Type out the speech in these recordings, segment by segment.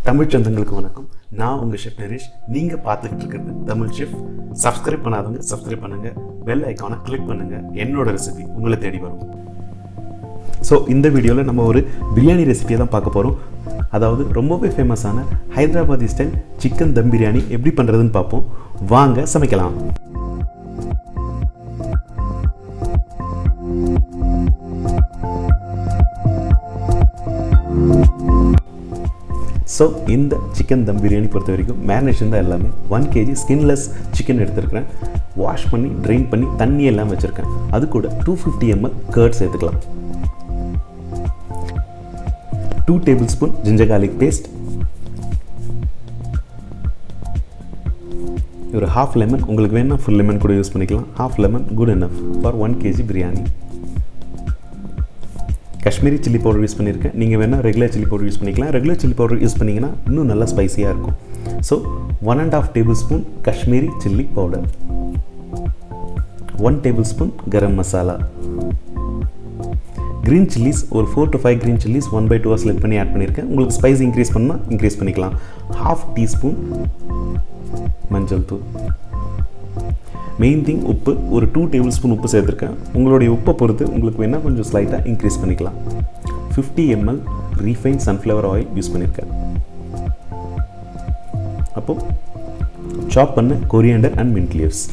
தமிழ் சொந்தங்களுக்கு வணக்கம். நான் உங்கள் ஷெஃப் நரேஷ். நீங்கள் பார்த்துக்கிட்டு இருக்கிறது தமிழ் ஷெஃப். சப்ஸ்கிரைப் பண்ணாதவங்க சப்ஸ்கிரைப் பண்ணுங்கள், பெல் ஐக்கானை கிளிக் பண்ணுங்கள். என்னோட ரெசிபி உங்களை தேடி வரும். ஸோ இந்த வீடியோவில் நம்ம ஒரு பிரியாணி ரெசிபியை தான் பார்க்க போகிறோம். அதாவது ரொம்பவே ஃபேமஸான ஹைதராபாதி ஸ்டைல் சிக்கன் தம் பிரியாணி எப்படி பண்ணுறதுன்னு பார்ப்போம். வாங்க சமைக்கலாம். ஸோ இந்த சிக்கன் தம் பிரியாணி பொறுத்த வரைக்கும் மேரினேஷன் தான் எல்லாமே. 1 kg ஸ்கின்லெஸ் சிக்கன் எடுத்துருக்கிறேன். வாஷ் பண்ணி ட்ரெயின் பண்ணி தண்ணி எல்லாம் வச்சுருக்கேன். அது கூட 250 ml கர்ட் சேர்த்துக்கலாம். 2 tablespoon ஜிஞ்சர் கார்லிக் பேஸ்ட், ஒரு ஹாஃப் லெமன், உங்களுக்கு வேணால் ஃபுல் லெமன் கூட யூஸ் பண்ணிக்கலாம். Half lemon good enough for 1 kg biryani. Kashmiri chilli powder use பண்ணியிருக்கேன். நீங்கள் வேணால் ரெகுலர் சில்லி பவுடர் யூஸ் பண்ணிக்கலாம். ரெகுலர் சில்லி பவுடர் யூஸ் பண்ணிங்கன்னா இன்னும் நல்லா ஸ்பைஸியாக இருக்கும். So 1.5 tablespoon Kashmiri chilli powder, 1 tablespoon garam masala, green chillies ஒரு 4 to 5 க்ரீன் சில்லிஸ் 1/2 ஸ்லிட் பண்ணி ஆட் பண்ணியிருக்கேன். உங்களுக்கு ஸ்பைஸ் இன்க்ரீஸ் பண்ணால் இன்க்ரீஸ் பண்ணிக்கலாம். 1/2 teaspoon மஞ்சள் தூள். மெயின் திங் உப்பு, ஒரு 2 tablespoon உப்பு சேர்த்துருக்கேன். உங்களுடைய உப்பை பொறுத்து உங்களுக்கு வேணால் கொஞ்சம் ஸ்லைட்டாக இன்க்ரீஸ் பண்ணிக்கலாம். 50 ml refine sunflower oil use பண்ணியிருக்கேன். அப்போது சாப் பண்ண coriander and mint leaves.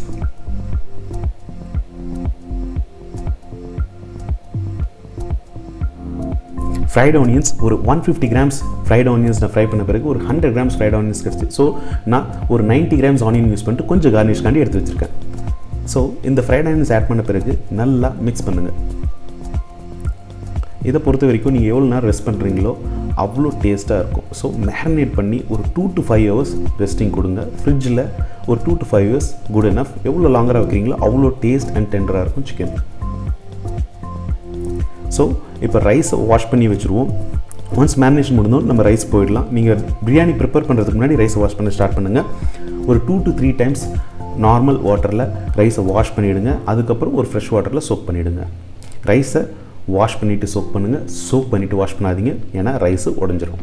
Fried onions ஒரு 150 grams ஃப்ரைட் ஆனியன்ஸ் நான் ஃப்ரை பண்ண பிறகு ஒரு 100 grams ஃப்ரைட் ஆனியன்ஸ் கிடச்சி. ஸோ நான் ஒரு 90 grams ஆனியன் யூஸ் பண்ணிட்டு கொஞ்சம் கார்னிஷ்காண்டி எடுத்து வச்சுருக்கேன். ஸோ இந்த ஃப்ரைட் ஆனியன்ஸ் ஆட் பண்ண பிறகு நல்லா மிக்ஸ் பண்ணுங்கள். இதை பொறுத்த வரைக்கும் நீங்கள் எவ்வளோ நேரம் ரெஸ்ட் பண்ணுறீங்களோ அவ்வளோ டேஸ்ட்டாக இருக்கும். ஸோ மேரினேட் பண்ணி ஒரு 2 to 5 hours ரெஸ்டிங் கொடுங்க. ஃப்ரிட்ஜில் ஒரு 2 to 5 hours குட் எனஃப். எவ்வளோ லாங்கராக வைக்கிறீங்களோ அவ்வளோ டேஸ்ட் அண்ட் டெண்டராக இருக்கும் சிக்கன். ஸோ இப்போ ரைஸை வாஷ் பண்ணி வச்சுருவோம். ஒன்ஸ் மேரினேஷன் முடிந்தோம் நம்ம ரைஸ் போயிடலாம். நீங்கள் பிரியாணி ப்ரிப்பேர் பண்ணுறதுக்கு முன்னாடி ரைஸை வாஷ் பண்ண ஸ்டார்ட் பண்ணுங்கள். ஒரு 2 to 3 times நார்மல் வாட்டரில் ரைஸை வாஷ் பண்ணிவிடுங்க. அதுக்கப்புறம் ஒரு ஃப்ரெஷ் வாட்டரில் சோக் பண்ணிவிடுங்க. ரைஸை வாஷ் பண்ணிவிட்டு சோக் பண்ணுங்கள். சோக் பண்ணிவிட்டு வாஷ் பண்ணாதீங்க, ஏன்னா ரைஸு உடஞ்சிரும்.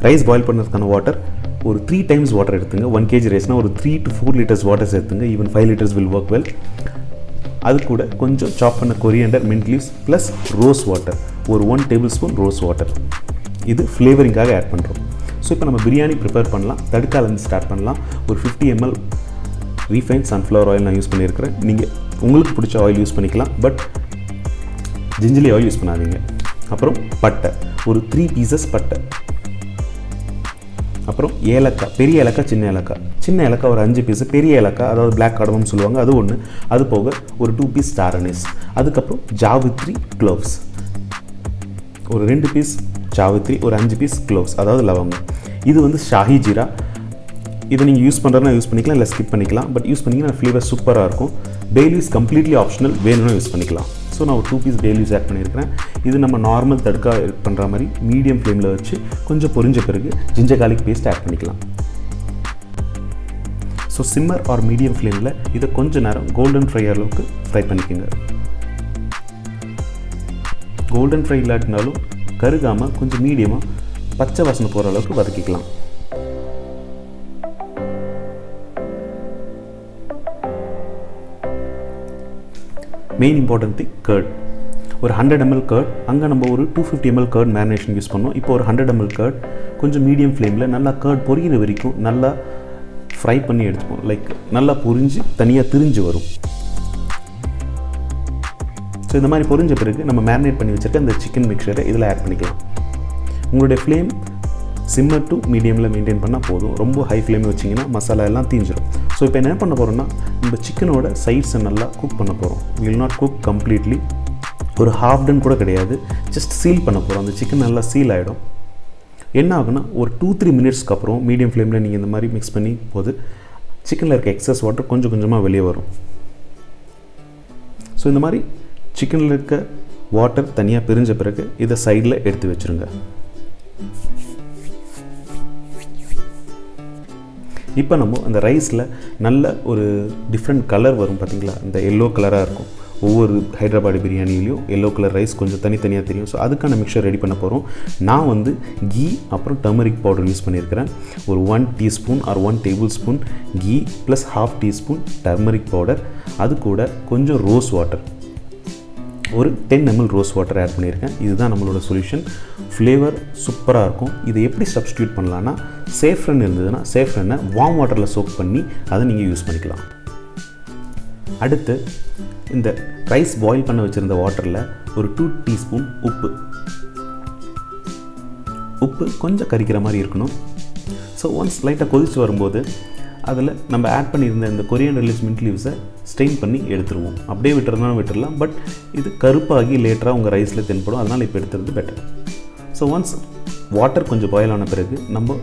ரைஸ் பாயில் பண்ணுறதுக்கான வாட்டர் ஒரு 3 times வாட்டர் எடுத்துங்க. 1 kg ரைஸ்னால் ஒரு 3 to 4 liters வாட்டர் சேர்த்துங்க. Even 5 liters will work well. அது கூட கொஞ்சம் சாப் பண்ண coriander, mint leaves plus rose water ஒரு 1 tablespoon ரோஸ் வாட்டர். இது ஃப்ளேவரிங்காக ஆட் பண்ணுறோம். ஸோ இப்போ நம்ம பிரியாணி ப்ரிப்பேர் பண்ணலாம். தடுக்காலேருந்து ஸ்டார்ட் பண்ணலாம். ஒரு 50 ml ரீஃபைன் சன்ஃப்ளவர் ஆயில் நான் யூஸ் பண்ணியிருக்கிறேன். நீங்கள் உங்களுக்கு பிடிச்ச ஆயில் யூஸ் பண்ணிக்கலாம், பட் ஜிஞ்சலி ஆயில் யூஸ் பண்ணாதீங்க. அப்புறம் பட்டை ஒரு 3 pieces பட்டை. அப்புறம் ஏலக்காய், பெரிய ஏலக்காய், சின்ன ஏலக்காய். சின்ன ஏலக்காய் ஒரு 5 பீஸ், பெரிய ஏலக்காய் அதாவது பிளாக் கார்டமம் சொல்லுவாங்க அது ஒன்று. அது போக ஒரு 2 piece ஸ்டார் அனீஸ். அதுக்கப்புறம் ஜாவித்ரி க்ளோவ்ஸ் ஒரு 2 piece ஜாவித்ரி, ஒரு 5 piece க்ளோவ்ஸ் அதாவது லவங்கம். இது வந்து ஷாஹி ஜீரா. இதை நீங்கள் யூஸ் பண்ணுறதுனா யூஸ் பண்ணிக்கலாம், இல்லை ஸ்கிப் பண்ணிக்கலாம். பட் யூஸ் பண்ணிங்கன்னா ஃப்ளேவர் சூப்பராக இருக்கும். பே லீவ்ஸ் கம்ப்ளீட்லி ஆப்ஷனல், வேணும்னா யூஸ் பண்ணிக்கலாம். ஸோ நான் ஒரு 2 piece பே லீவ்ஸ் ஆட் பண்ணியிருக்கிறேன். இது நம்ம நார்மல் தடுக்கா பண்ணுற மாதிரி மீடியம் ஃப்ளேமில் வச்சு கொஞ்சம் பொரிஞ்ச பிறகு ஜிஞ்சர் கார்லிக் பேஸ்ட் ஆட் பண்ணிக்கலாம். ஸோ சிம்மர் ஆர் மீடியம் ஃப்ளேமில் இதை கொஞ்சம் நேரம் கோல்டன் ஃப்ரை அளவுக்கு ஃப்ரை பண்ணிக்கோங்க. கோல்டன் ஃப்ரை இல்லாட்டினாலும் கருகாமல் கொஞ்சம் மீடியமாக பச்சை வாசனை போகிற அளவுக்கு வதக்கிக்கலாம். Main important thing curd. ஒரு 100 ml கர்ட். அங்கே நம்ம ஒரு 250 ml கர்ட் மேரினேஷன் யூஸ் பண்ணோம். இப்போ ஒரு 100 ml கர்ட் கொஞ்சம் மீடியம் ஃப்ளேமில் நல்லா கர்ட் பொரிகிற வரைக்கும் நல்லா ஃப்ரை பண்ணி எடுத்துப்போம். லைக் நல்லா பொரிஞ்சு தனியாக திரிஞ்சு வரும். ஸோ இந்த மாதிரி பொரிஞ்ச பிறகு நம்ம மேரினேட் பண்ணி வச்சுருக்க அந்த சிக்கன் மிக்சரை இதில் ஆட் பண்ணிக்கலாம். உங்களுடைய ஃப்ளேம் சிம்மர் டு மீடியமில் மெயின்டைன் பண்ணால் போதும். ரொம்ப ஹை ஃப்ளேமில் வச்சிங்கன்னா மசாலா எல்லாம் தீஞ்சிடும். ஸோ இப்போ என்ன பண்ண போகிறோம்னா நம்ம சிக்கனோட சைட்ஸை நல்லா குக் பண்ண போகிறோம். வில் நாட் குக் கம்ப்ளீட்லி, ஒரு half done கூட கிடையாது, ஜஸ்ட் சீல் பண்ண போகிறோம். அந்த சிக்கன் நல்லா சீல் ஆகிடும். என்ன ஆகுனா ஒரு 2-3 minutesக்கு அப்புறம் மீடியம் ஃப்ளேமில் நீங்கள் இந்த மாதிரி மிக்ஸ் பண்ணி போது சிக்கனில் இருக்க எக்ஸஸ் வாட்டர் கொஞ்சம் கொஞ்சமாக வெளியே வரும். ஸோ இந்த மாதிரி சிக்கனில் இருக்க வாட்டர் தனியாக பிரிஞ்ச பிறகு இதை சைடில் எடுத்து வச்சுருங்க. இப்போ நம்ம அந்த ரைஸில் நல்ல ஒரு டிஃப்ரெண்ட் கலர் வரும் பார்த்தீங்களா, இந்த எல்லோ கலராக இருக்கும். ஒவ்வொரு ஹைதராபாடி பிரியாணிலையும் எல்லோ கலர் ரைஸ் கொஞ்சம் தனித்தனியாக தெரியும். ஸோ அதுக்கான மிக்சர் ரெடி பண்ண போகிறோம். நான் வந்து கீ அப்புறம் டர்மரிக் பவுடர் யூஸ் பண்ணியிருக்கிறேன். ஒரு 1 teaspoon or 1 tablespoon ghee plus 1/2 teaspoon turmeric powder, அது கூட கொஞ்சம் ரோஸ் வாட்டர், ஒரு 10 ml ரோஸ் வாட்டர் ஆட் பண்ணியிருக்கேன். இதுதான் நம்மளோட சொல்யூஷன். ஃப்ளேவர் சூப்பராக இருக்கும். இதை எப்படி சப்ஸ்டியூட் பண்ணலான்னா, சேஃப்ரன் இருந்ததுன்னா சேஃப்ரனை வார்ம் வாட்டரில் சோக் பண்ணி அதை நீங்கள் யூஸ் பண்ணிக்கலாம். அடுத்து இந்த ரைஸ் பாயில் பண்ண வச்சுருந்த வாட்டரில் ஒரு 2 டீஸ்பூன் உப்பு கொஞ்சம் கரிக்கிற மாதிரி இருக்கணும். ஸோ ஒன்ஸ் லைட்டாக கொதிச்சு வரும்போது அதில் நம்ம ஆட் பண்ணியிருந்த இந்த கொரியாண்டர் லீவ்ஸ், மின்ட் லீவ்ஸை ஸ்ட்ரெயின் பண்ணி எடுத்துருவோம். அப்படியே விட்டுறதுனாலும் விட்டுடலாம், பட் இது கருப்பாகி லேட்டராக உங்கள் ரைஸில் தென்படும். அதனால் இப்போ எடுத்துறது பெட்டர். ஸோ ஒன்ஸ் வாட்டர் கொஞ்சம் பாயில் ஆன பிறகு நம்ம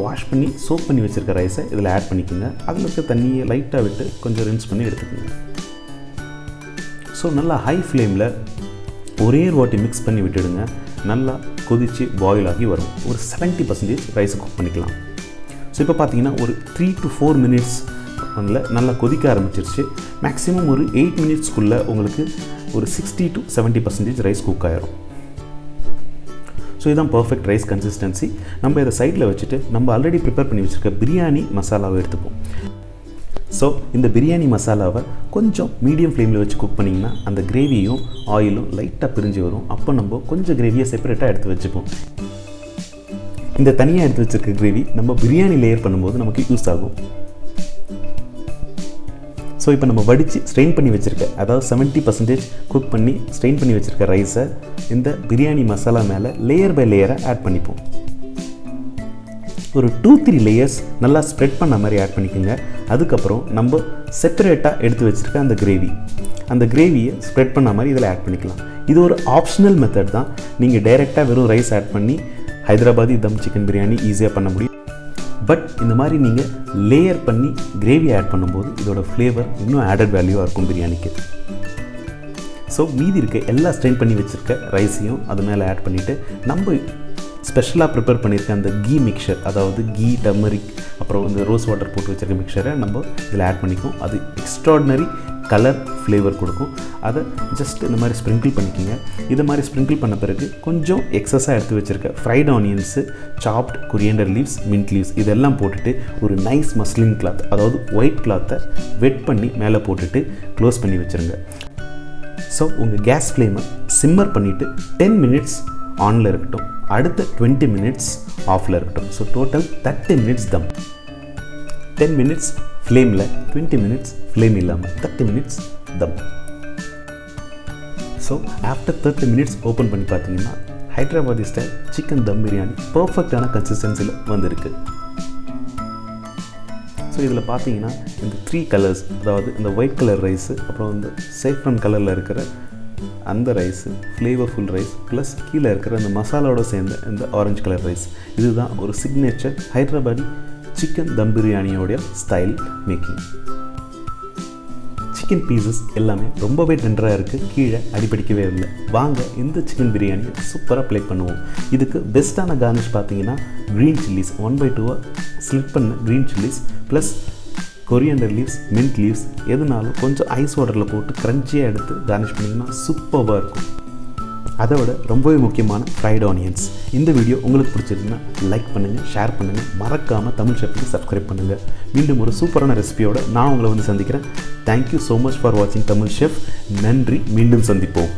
வாஷ் பண்ணி சோப் பண்ணி வச்சுருக்க ரைஸை இதில் ஆட் பண்ணிக்கோங்க. அதில் இருக்க தண்ணியை லைட்டாக விட்டு கொஞ்சம் ரின்ஸ் பண்ணி எடுத்துக்கோங்க. ஸோ நல்லா ஹை ஃப்ளேமில் ஒரே வாட்டி மிக்ஸ் பண்ணி விட்டுடுங்க. நல்லா கொதித்து பாயில் ஆகி வரும். ஒரு 70% ரைஸை குக் பண்ணிக்கலாம். ஸோ இப்போ பார்த்தீங்கன்னா ஒரு 3 to 4 minutes நல்லா கொதிக்க ஆரம்பிச்சிருச்சு. மேக்ஸிமம் ஒரு 8 minutesக்குள்ளே உங்களுக்கு ஒரு 60 to 70% ரைஸ் குக் ஆகிரும். ஸோ இதுதான் பர்ஃபெக்ட் ரைஸ் கன்சிஸ்டன்சி. நம்ம இதை சைடில் வச்சுட்டு நம்ம ஆல்ரெடி ப்ரிப்பேர் பண்ணி வச்சுருக்க பிரியாணி மசாலாவை எடுத்துப்போம். ஸோ இந்த பிரியாணி மசாலாவை கொஞ்சம் மீடியம் ஃப்ளேமில் வச்சு குக் பண்ணிங்கன்னா அந்த கிரேவியும் ஆயிலும் லைட்டாக பிரிஞ்சு வரும். அப்போ நம்ம கொஞ்சம் கிரேவியை செப்பரேட்டாக எடுத்து வச்சுப்போம். இந்த தனியாக எடுத்து வச்சுருக்க கிரேவி நம்ம பிரியாணி லேயர் பண்ணும்போது நமக்கு யூஸ் ஆகும். ஸோ இப்போ நம்ம வடித்து ஸ்ட்ரெயின் பண்ணி வச்சுருக்க, அதாவது 70% குக் பண்ணி ஸ்ட்ரெயின் பண்ணி வச்சுருக்க ரைஸை இந்த பிரியாணி மசாலா மேலே லேயர் பை லேயராக ஆட் பண்ணிப்போம். ஒரு 2-3 லேயர்ஸ் நல்லா ஸ்ப்ரெட் பண்ண மாதிரி ஆட் பண்ணிக்கோங்க. அதுக்கப்புறம் நம்ம செப்பரேட்டாக எடுத்து வச்சுருக்க அந்த கிரேவியை ஸ்ப்ரெட் பண்ண மாதிரி இதில் ஆட் பண்ணிக்கலாம். இது ஒரு ஆப்ஷனல் மெத்தட் தான். நீங்கள் டைரெக்டாக வெறும் ரைஸ் ஆட் பண்ணி ஹைதராபாதி தம் சிக்கன் பிரியாணி ஈஸியாக பண்ண முடியும். பட் இந்த மாதிரி நீங்கள் லேயர் பண்ணி கிரேவி ஆட் பண்ணும்போது இதோட ஃப்ளேவர் இன்னும் ஆடட் வேல்யூவாக இருக்கும் பிரியாணிக்கு. ஸோ மீதி இருக்க எல்லா ஸ்ட்ரெயின் பண்ணி வச்சுருக்க ரைஸையும் அது மேலே ஆட் பண்ணிவிட்டு நம்ம ஸ்பெஷலாக ப்ரிப்பேர் பண்ணியிருக்க அந்த கீ மிக்சர், அதாவது கீ, டர்மரிக், அப்புறம் இந்த ரோஸ் வாட்டர் போட்டு வச்சுருக்க மிக்சரை நம்ம இதில் ஆட் பண்ணிக்கும். அது எக்ஸ்ட்ராடினரி கலர் ஃப்ளேவர் கொடுக்கும். அதை ஜஸ்ட் இந்த மாதிரி ஸ்ப்ரிங்கிள் பண்ணிக்கோங்க. இதை மாதிரி ஸ்ப்ரிங்கிள் பண்ண பிறகு கொஞ்சம் எக்ஸஸாக எடுத்து வச்சுருக்க fried onions, chopped coriander leaves, mint leaves இதெல்லாம் போட்டுட்டு ஒரு நைஸ் மஸ்லின் கிளாத், அதாவது ஒயிட் கிளாத்தை வெட் பண்ணி மேலே போட்டுட்டு க்ளோஸ் பண்ணி வச்சுருங்க. ஸோ உங்கள் கேஸ் ஃப்ளேமை சிம்மர் பண்ணிவிட்டு 10 minutes ஆனில் இருக்கட்டும், அடுத்த 20 minutes ஆஃபில் இருக்கட்டும். ஸோ டோட்டல் 30 minutes தம். 10 minutes ஃப்ளேமில், 20 minutes ஃப்ளேம் இல்லாமல், 30 minutes தம். ஸோ ஆஃப்டர் 30 minutes ஓப்பன் பண்ணி பார்த்தீங்கன்னா ஹைதராபாதி ஸ்டைல் சிக்கன் தம் பிரியாணி பர்ஃபெக்டான கன்சிஸ்டன்சியில் வந்திருக்கு. ஸோ இதில் பார்த்தீங்கன்னா இந்த 3 கலர்ஸ், அதாவது இந்த ஒயிட் கலர் ரைஸு, அப்புறம் இந்த சேஃப்ரன் கலரில் இருக்கிற அந்த ரைஸு, ஃப்ளேவர்ஃபுல் ரைஸ், ப்ளஸ் கீழே இருக்கிற அந்த மசாலாவோட சேர்ந்த இந்த ஆரஞ்சு கலர் ரைஸ், இதுதான் ஒரு சிக்னேச்சர் ஹைதராபாடி சிக்கன் தம் பிரியாணியோடைய ஸ்டைல் மேக்கிங். சிக்கன் பீசஸ் எல்லாமே ரொம்பவே டெண்டராக இருக்குது, கீழே அடிப்படிக்கவே இல்லை. வாங்க இந்த சிக்கன் பிரியாணியை சூப்பராக ப்ளே பண்ணுவோம். இதுக்கு பெஸ்ட்டான கார்னிஷ் பார்த்தீங்கன்னா க்ரீன் சில்லிஸ், 1/2 ஸ்லிட் பண்ண green chillies plus coriander leaves, mint leaves, எதுனாலும் கொஞ்சம் ஐஸ் வாட்டரில் போட்டு க்ரன்ச்சியாக எடுத்து கார்னிஷ் பண்ணிங்கன்னா சூப்பராக இருக்கும். அதை விட ரொம்பவே முக்கியமான ஃப்ரைட் ஆனியன்ஸ். இந்த வீடியோ உங்களுக்கு பிடிச்சிருந்தா லைக் பண்ணுங்கள், ஷேர் பண்ணுங்கள், மறக்காமல் தமிழ் ஷெஃப்க்கு சப்ஸ்கிரைப் பண்ணுங்கள். மீண்டும் ஒரு சூப்பரான ரெசிபியோடு நான் உங்களை வந்து சந்திக்கிறேன். தேங்க்யூ ஸோ மச் ஃபார் வாட்சிங் தமிழ் ஷெஃப். நன்றி, மீண்டும் சந்திப்போம்.